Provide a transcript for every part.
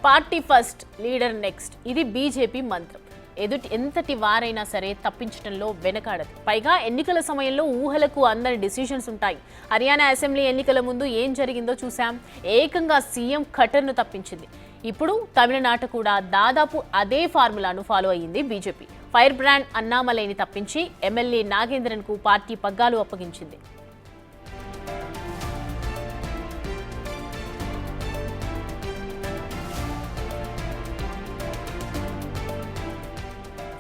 Party first, leader next. ఇది BJP మంత్రం. ఎంతటి వారైనా సరే తప్పించడంలో వెనకాడదు. పైగా ఎన్నికల సమయంలో ఊహలకు అందని డిసిషన్స్ ఉంటాయి. హర్యానా అసెంబ్లీ ఎన్నికల ముందు ఏం జరిగిందో చూసాం. ఏకంగా సీఎం ఖట్టర్ను తప్పించింది. ఇప్పుడు తమిళనాట కూడా దాదాపు అదే ఫార్ములాను ఫాలో అయ్యింది బీజేపీ. ఫైర్ బ్రాండ్ అన్నామలైని తప్పించి ఎమ్మెల్యే నాగేంద్రన్కు పార్టీ పగ్గాలు అప్పగించింది.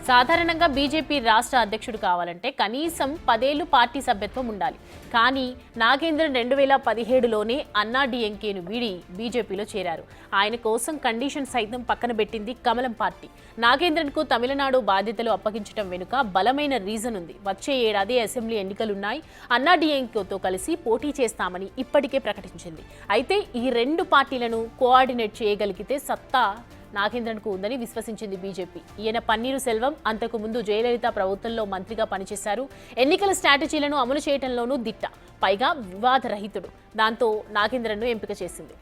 సాధారణంగా బీజేపీ రాష్ట్ర అధ్యక్షుడు కావాలంటే కనీసం 10 ఏళ్లు పార్టీ సభ్యత్వం ఉండాలి. కానీ నాగేంద్రన్ 2017లోనే అన్నా డిఎంకేను వీడి బీజేపీలో చేరారు. ఆయన కోసం కండిషన్ సైతం పక్కన పెట్టింది కమలం పార్టీ. నాగేంద్రన్కు తమిళనాడు బాధ్యతలు అప్పగించడం వెనుక బలమైన రీజన్ ఉంది. వచ్చే ఏడాది అసెంబ్లీ ఎన్నికలున్నాయి. అన్నా డిఎంకేతో కలిసి పోటీ చేస్తామని ఇప్పటికే ప్రకటించింది. అయితే ఈ 2 పార్టీలను కోఆర్డినేట్ చేయగలిగితే సత్తా నాగేంద్రన్కు ఉందని విశ్వసించింది బీజేపీ. ఈయన పన్నీరు సెల్వం అంతకు ముందు జయలలిత ప్రభుత్వంలో మంత్రిగా పనిచేశారు. ఎన్నికల స్ట్రాటజీలను అమలు చేయడంలోనూ దిట్ట, పైగా వివాదరహితుడు. దాంతో నాగేంద్రన్ను ఎంపిక చేసింది.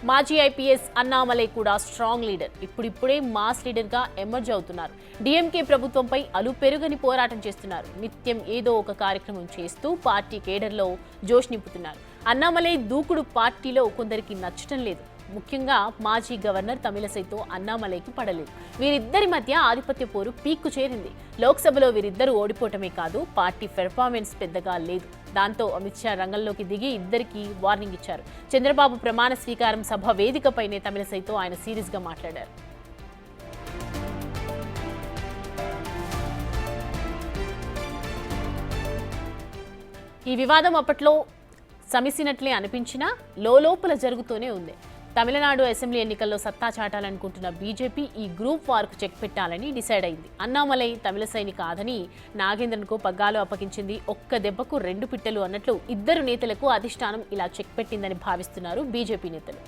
మాజీ ఐపీఎస్ అన్నామలై కూడా స్ట్రాంగ్ లీడర్. ఇప్పుడిప్పుడే మాస్ లీడర్గా ఎమర్జ్ అవుతున్నారు. డీఎంకే ప్రభుత్వంపై అలుపెరుగని పోరాటం చేస్తున్నారు. నిత్యం ఏదో ఒక కార్యక్రమం చేస్తూ పార్టీ కేడర్లో జోష్ నింపుతున్నారు. అన్నామలై దూకుడు పార్టీలో కొందరికి నచ్చటం లేదు. ముఖ్యంగా మాజీ గవర్నర్ తమిళసైతో అన్నామలైకి పడలేదు. వీరిద్దరి మధ్య ఆధిపత్య పోరు పీక్కు చేరింది. లోక్సభలో వీరిద్దరూ ఓడిపోవటమే కాదు, పార్టీ పెర్ఫార్మెన్స్ పెద్దగా లేదు. దాంతో అమిత్ షా రంగంలోకి దిగి ఇద్దరికి వార్నింగ్ ఇచ్చారు. చంద్రబాబు ప్రమాణ స్వీకారం సభ వేదికపైనే తమిళసైతో ఆయన సీరియస్గా మాట్లాడారు. ఈ వివాదం అప్పట్లో సమిసినట్లే అనిపించినా లోపల జరుగుతూనే ఉంది. తమిళనాడు అసెంబ్లీ ఎన్నికల్లో సత్తా చాటాలనుకుంటున్న బీజేపీ ఈ గ్రూప్ వార్కు చెక్ పెట్టాలని డిసైడ్ అయింది. అన్నామలై తమిళసైని కాదని నాగేంద్రన్కు పగ్గాలు అప్పగించింది. ఒక్క దెబ్బకు 2 పిట్టలు అన్నట్లు ఇద్దరు నేతలకు అధిష్టానం ఇలా చెక్ పెట్టిందని భావిస్తున్నారు బీజేపీ నేతలు.